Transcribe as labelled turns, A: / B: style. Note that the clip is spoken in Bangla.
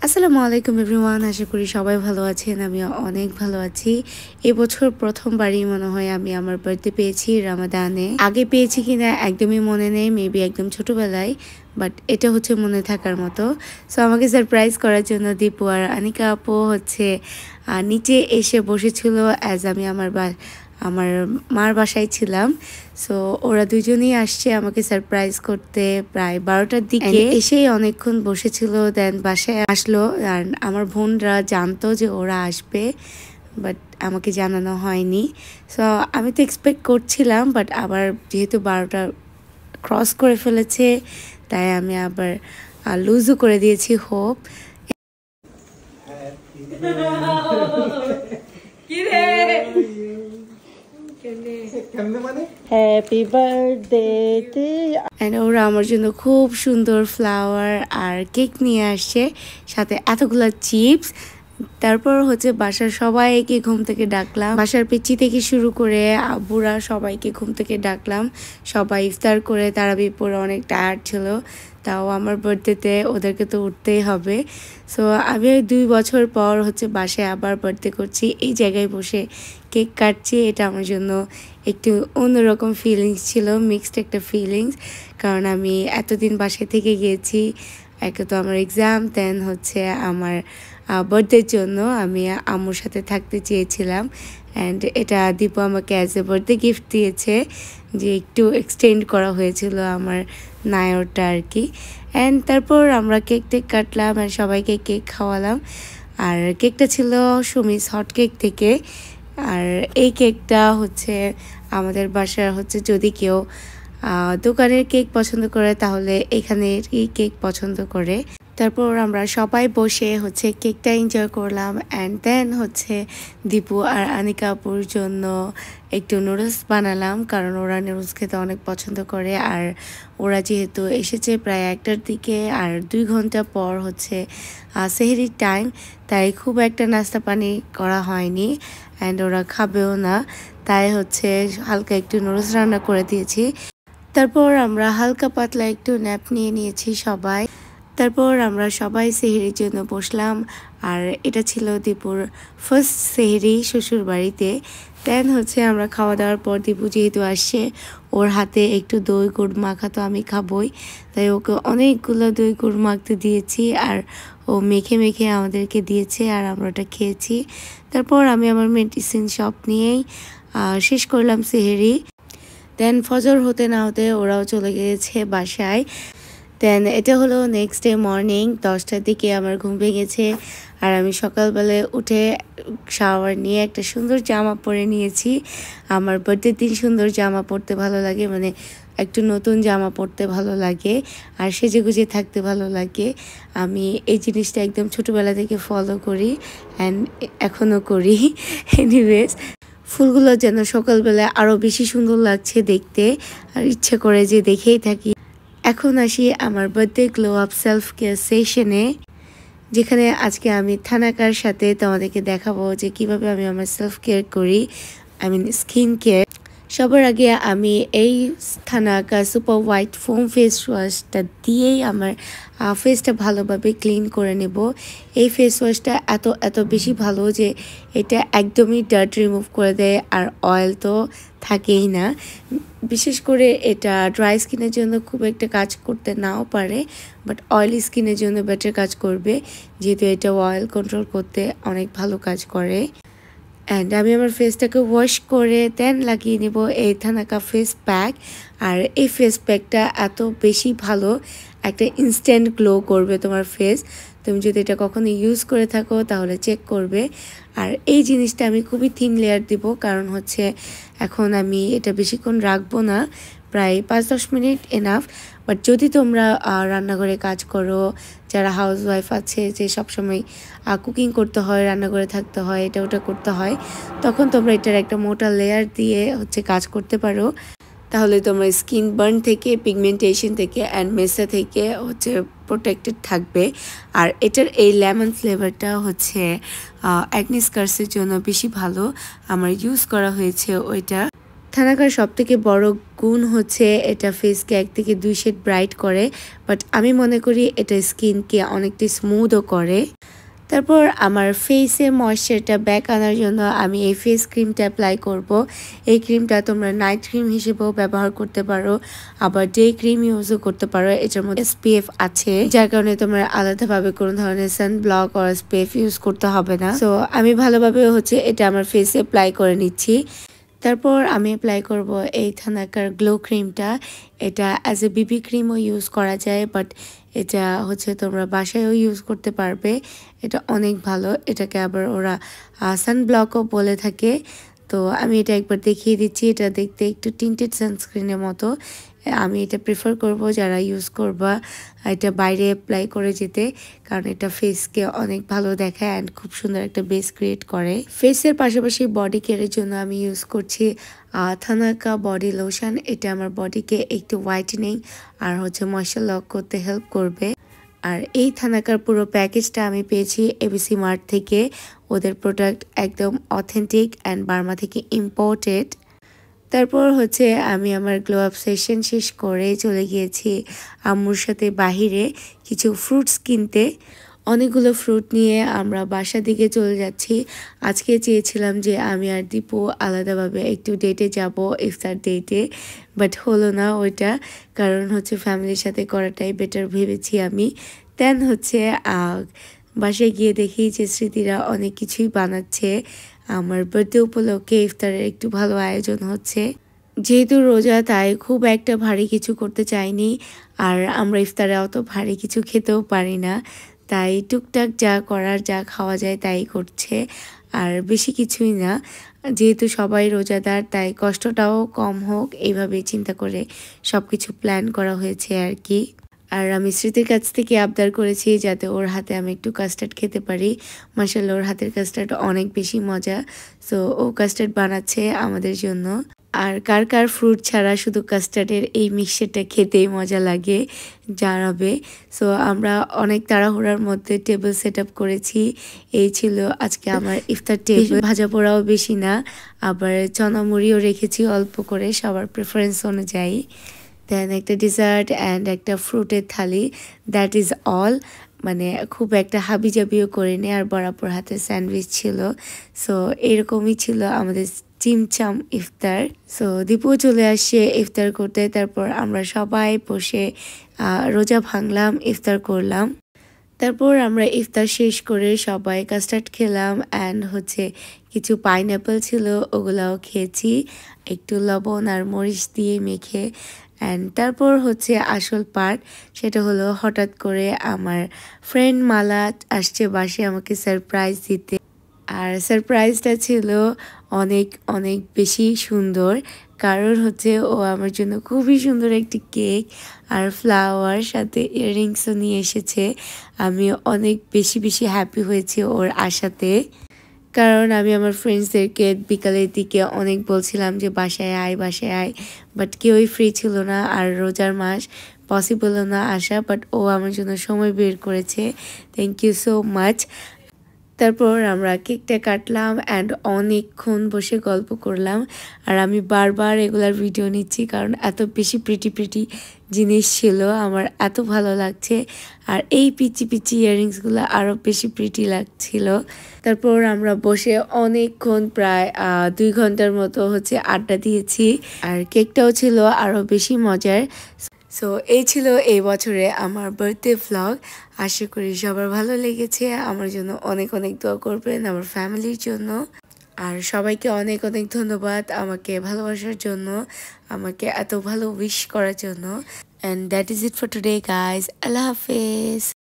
A: আসসালামু আলাইকুম এভরিওয়ান, আশা করি সবাই ভালো আছেন। আমি অনেক ভালো আছি। এবছর প্রথমবারই মনে হয় আমি আমার বার্থডে পেয়েছি রামাদানে। আগে পেয়েছি কিনা একদমই মনে নেই, মেবি একদম ছোটবেলায়, বাট এটা হচ্ছে মনে থাকার মতো। সো আমাকে সারপ্রাইজ করার জন্য দীপু আর আনিকা আপু হচ্ছে নিচে এসে বসেছিল অ্যাজ আমি আমার মার বাসায় ছিলাম। সো ওরা দুজনেই আসছে আমাকে সারপ্রাইজ করতে প্রায় 12টার দিকে। এসেই অনেকক্ষণ বসেছিল, দেন বাসায় আসলো। আর আমার বোনরা জানতো যে ওরা আসবে, বাট আমাকে জানানো হয়নি। সো আমি তো এক্সপেক্ট করছিলাম, বাট আবার যেহেতু 12টা ক্রস করে ফেলেছে, তাই আমি আবার লুজও করে দিয়েছি hope. Happy birthday to you. And ওরা আমার জন্য খুব সুন্দর ফ্লাওয়ার আর কেক নিয়ে আসছে, সাথে এতগুলা চিপস। তারপর হচ্ছে বাসার সবাইকে ঘুম থেকে ডাকলাম, বাসার পিচ্চি থেকে শুরু করে আব্বুরা সবাইকে ঘুম থেকে ডাকলাম। সবাই ইফতার করে তারাবি পরে অনেক টায়ার্ড ছিল, তাও আমার বার্থডেতে ওদেরকে তো উঠতেই হবে। সো আমি 2 বছর পর হচ্ছে বাসায় আবার বার্থডে করছি, এই জায়গায় বসে কেক কাটছি। এটা আমার জন্য একটু অন্যরকম ফিলিংস ছিল, মিক্সড একটা ফিলিংস। কারণ আমি এতদিন বাসায় থেকে গিয়েছি, একে তো আমার এক্সাম, দেন হচ্ছে আমার বার্থডের জন্য আমি আম্মুর সাথে থাকতে চেয়েছিলাম। অ্যান্ড এটা দীপু আমাকে অ্যাজ এ বার্থডে গিফট দিয়েছে, যে একটু এক্সটেন্ড করা হয়েছিল আমার নায়রটা আর কি। অ্যান্ড তারপর আমরা কেক টেক কাটলাম আর সবাইকে কেক খাওয়ালাম। আর কেকটা ছিল সুমিস হট কেক থেকে। আর এই কেকটা হচ্ছে আমাদের বাসার হচ্ছে যদি কেউ দোকানের কেক পছন্দ করে তাহলে এখানের এই কেক পছন্দ করে। তারপর আমরা সবাই বসে হচ্ছে কেকটা এনজয় করলাম। অ্যান্ড দেন হচ্ছে দীপু আর আনিকা আপুর জন্য একটু নুডলস বানালাম, কারণ ওরা নুডলস খেতে অনেক পছন্দ করে। আর ওরা যেহেতু এসেছে প্রায় 1টার দিকে, আর 2 ঘন্টা পর হচ্ছে সেহরির টাইম, তাই খুব একটা নাস্তা পানি করা হয়নি। অ্যান্ড ওরা খাবেও না, তাই হচ্ছে হালকা একটু নুডলস রান্না করে দিয়েছি। তারপর আমরা হালকা পাতলা একটু ন্যাপ নিয়ে নিয়েছি সবাই। তারপর আমরা সবাই সেহরির জন্য বসলাম। আর এটা ছিল দীপুর ফার্স্ট সেহরি শ্বশুর বাড়িতে। দেন হচ্ছে আমরা খাওয়া দাওয়ার পর দীপু যেহেতু আসছে, ওর হাতে একটু দই গুড় মাখা তো আমি খাবই, তাই ওকে অনেকগুলো দই গুড় মাখতে দিয়েছি। আর ও মেখে মেখে আমাদেরকে দিয়েছে আর আমরা ওটা খেয়েছি। তারপর আমি আমার মেডিসিন শপ নিয়েই শেষ করলাম সেহরি। দেন ফজর হতে না হতে ওরাও চলে গিয়েছে বাসায়। দেন এটা হলো নেক্সট ডে মর্নিং, 10টার দিকে আমার ঘুম ভেঙেছে। আর আমি সকালবেলায় উঠে শাওয়ার নিয়ে একটা সুন্দর জামা পরে নিয়েছি। আমার বার্থডের দিন সুন্দর জামা পরতে ভালো লাগে, মানে একটু নতুন জামা পরতে ভালো লাগে আর সেজেগুজে থাকতে ভালো লাগে। আমি এই জিনিসটা একদম ছোটোবেলা থেকে ফলো করি অ্যান্ড এখনও করি। এনিওয়েজ, ফুলগুলো যেন সকালবেলায় আরও বেশি সুন্দর লাগছে দেখতে, আর ইচ্ছে করে যে দেখেই থাকি। এখন আসি আমার birthday glow up self care সেশনে, যেখানে আজকে আমি থানাকার সাথে তোমাদেরকে দেখাবো যে কিভাবে আমি আমার সেলফ কেয়ার করি, আই মিন স্কিন কেয়ার। সবার আগে আমি এই Thanaka super white foam face ওয়াশটা দিয়েই আমার ফেসটা ভালোভাবে ক্লিন করে নেব। এই ফেস ওয়াশটা এত বেশি ভালো যে এটা একদমই ডার্ট রিমুভ করে দেয়, আর অয়েল তো থাকেই না। বিশেষ করে এটা ড্রাই স্কিনের জন্য খুব একটা কাজ করতে নাও পারে, বাট অয়েলি স্কিনের জন্য বেটার কাজ করবে, যেহেতু এটা অয়েল কন্ট্রোল করতে অনেক ভালো কাজ করে। অ্যান্ড আমি আমার ফেসটাকে ওয়াশ করে দেন লাগিয়ে নেব এই থানাকা ফেস প্যাক। আর এই ফেস প্যাকটা এত বেশি ভালো, একটা ইনস্ট্যান্ট গ্লো করবে তোমার ফেস। তুমি যদি এটা কখনো ইউজ করে থাকো তাহলে চেক করবে। আর এই জিনিসটা আমি খুবই থিন লেয়ার দিব, কারণ হচ্ছে এখন আমি এটা বেশিক্ষণ রাখবো না, প্রায় 5-10 মিনিট এনাফ। বাট যদি তোমরা রান্নাঘরে কাজ করো, যারা হাউস ওয়াইফ আছে, যে সবসময় কুকিং করতে হয়, রান্নাঘরে থাকতে হয়, এটা ওটা করতে হয়, তখন তোমরা এটার একটা মোটা লেয়ার দিয়ে হচ্ছে কাজ করতে পারো। তাহলে তোমার স্কিন বার্ন থেকে, পিগমেন্টেশন থেকে অ্যান্ড মেসা থেকে হচ্ছে প্রোটেক্টেড থাকবে। আর এটার এই লেমন ফ্লেভারটা হচ্ছে অ্যাকনি স্কার্সের জন্য বেশি ভালো, আমার ইউজ করা হয়েছে ওইটা। থানাকার সবথেকে বড় গুণ হচ্ছে এটা ফেসকে 1 থেকে 2 শেড ব্রাইট করে, বাট আমি মনে করি এটা স্কিনকে অনেকটা স্মুথও করে। তারপর আমার ফেসে ময়েশ্চারটা ব্যাক আনার জন্য আমি এই ফেস ক্রিমটা অ্যাপ্লাই করব। এই ক্রিমটা তোমরা নাইট ক্রিম হিসেবেও ব্যবহার করতে পারো, আবার ডে ক্রিম ইউজও করতে পারো। এটার মধ্যে SPF আছে, যার কারণে তোমরা আলাদাভাবে কোনো ধরনের সানব্লক আর SPF ইউজ করতে হবে না। সো আমি ভালোভাবে এটা আমার ফেসে অ্যাপ্লাই করে নিচ্ছি। তারপর আমি অ্যাপ্লাই করব এই থানাকার গ্লো ক্রিমটা। এটা অ্যাজ এ বিবি ক্রিমও ইউজ করা যায়, বাট এটা তোমরা বাসায়ও ইউজ করতে পারবে। এটা অনেক ভালো, এটাকে আবার ওরা সানব্লকও বলে থাকে। তো আমি এটা একবার দেখিয়ে দিচ্ছি। এটা দেখতে একটু টিন্টেড সানস্ক্রিনের মতো। আমি এটা প্রেফার করব যারা ইউজ করবা এটা বাইরে অ্যাপ্লাই করে যেতে, কারণ এটা ফেসকে অনেক ভালো দেখায় অ্যান্ড খুব সুন্দর একটা বেস ক্রিয়েট করে। ফেসের পাশাপাশি বডি কেয়ারের জন্য আমি ইউজ করছি থানাকা বডি লোশন। এটা আমার বডিকে একটু হোয়াইটেনিং আর ময়েশ্চার লক করতে হেল্প করবে। আর এই থানাকার পুরো প্যাকেজটা আমি পেয়েছি এবিসি মার্ট থেকে। ওদের প্রোডাক্ট একদম অথেন্টিক অ্যান্ড বার্মা থেকে ইম্পোর্টেড। তারপর আমি আমার গ্লো আপ সেশন শেষ করে চলে গিয়েছি আম্মুর সাথে বাহিরে কিছু ফ্রুটস কিনতে। অনেকগুলো ফ্রুট নিয়ে আমরা বাসার দিকে চলে যাচ্ছি। আজকে চেয়েছিলাম যে আমি আর দীপু আলাদাভাবে একটু ডেটে যাব, ইফতার ডেটে, বাট হলো না ওইটা, কারণ ফ্যামিলির সাথে করাটাই বেটার ভেবেছি আমি। দেন বাসায় গিয়ে দেখি যে স্মৃতিরা অনেক কিছুই বানাচ্ছে। আমার বার্থডে উপলক্ষে ইফতারের একটু ভালো আয়োজন হচ্ছে। যেহেতু রোজা, তাই খুব একটা ভারী কিছু করতে চাইনি, আর আমরা ইফতারে অত ভারী কিছু খেতেও পারি না, তাই টুকটাক যা করার, যা খাওয়া যায় তাই করছে, আর বেশি কিছুই না। যেহেতু সবাই রোজাদার, তাই কষ্টটাও কম হোক এইভাবেই চিন্তা করে সব কিছু প্ল্যান করা হয়েছে আর কি। আর আমি স্মৃতির কাছ থেকে আবদার করেছি যাতে ওর হাতে আমি একটু কাস্টার্ড খেতে পারি। মাশাআল্লাহ, ওর হাতের কাস্টার্ড অনেক বেশি মজা। সো ও কাস্টার্ড বানাচ্ছে আমাদের জন্য। আর কার কার ফ্রুট ছাড়া শুধু কাস্টার্ডের এই মিক্সচারটা খেতেই মজা লাগে জানাবে। সো আমরা অনেক তাড়াহুড়ার মধ্যে টেবিল সেট আপ করেছি। এই ছিল আজকে আমার ইফতার টেবিল। ভাজা পোড়াও বেশি না, আবার চনামুড়িও রেখেছি অল্প করে সবার প্রেফারেন্স অনুযায়ী। দেন একটা ডেজার্ট অ্যান্ড একটা ফ্রুটের থালি, দ্যাট ইজ অল। মানে খুব একটা হাবিজাবিও করিনি, আর বরাবর হাতে স্যান্ডউইচ ছিল। সো এরকমই ছিল আমাদের চিমচাম ইফতার। সো দীপু চলে আসছে ইফতার করতে। তারপর আমরা সবাই বসে রোজা ভাঙলাম, ইফতার করলাম। তারপর আমরা ইফতার শেষ করে সবাই কাস্টার্ড খেলাম অ্যান্ড কিছু পাইনঅ্যাপেল ছিল, ওগুলাও খেয়েছি একটু লবণ আর মরিচ দিয়ে মেখে। অ্যান্ড তারপর আসল পার্ট, সেটা হলো হঠাৎ করে আমার ফ্রেন্ড মালা আসছে বাসে আমাকে সারপ্রাইজ দিতে। আর সারপ্রাইজটা ছিল অনেক অনেক বেশি সুন্দর, কারণ ও আমার জন্য খুবই সুন্দর একটি কেক আর ফ্লাওয়ার সাথে ইয়াররিংসও নিয়ে এসেছে। আমি অনেক বেশি বেশি হ্যাপি হয়েছি ওর আসাতে, কারণ আমি আমার ফ্রেন্ডসদেরকে বিকালের দিকে অনেক বলছিলাম যে বাসায় আয়, বাসায় আয়, বাট কেউই ফ্রি ছিল না, আর রোজার মাস পসিবল না আসা, বাট ও আমার জন্য সময় বের করেছে। Thank you so much. তারপর আমরা কেকটা কাটলাম অ্যান্ড অনেকক্ষণ বসে গল্প করলাম। আর আমি বারবার এগুলার ভিডিও নিচ্ছি, কারণ এত বেশি প্রিটি জিনিস ছিল, আমার এত ভালো লাগছে। আর এই পিচি পিচি ইয়াররিংসগুলো আরও বেশি প্রিটি লাগছিল। তারপর আমরা বসে অনেকক্ষণ প্রায় 2 ঘন্টার মতো আড্ডা দিয়েছি, আর কেকটাও ছিল আরও বেশি মজার। সো এই ছিল এই বছরে আমার বার্থডে ভ্লগ। আশা করি সবার ভালো লেগেছে। আমার জন্য অনেক অনেক দোয়া করবেন, আমার ফ্যামিলির জন্য। আর সবাইকে অনেক অনেক ধন্যবাদ আমাকে ভালোবাসার জন্য, আমাকে এত ভালো উইশ করার জন্য। And that is it for today guys. আল্লাহ হাফেজ।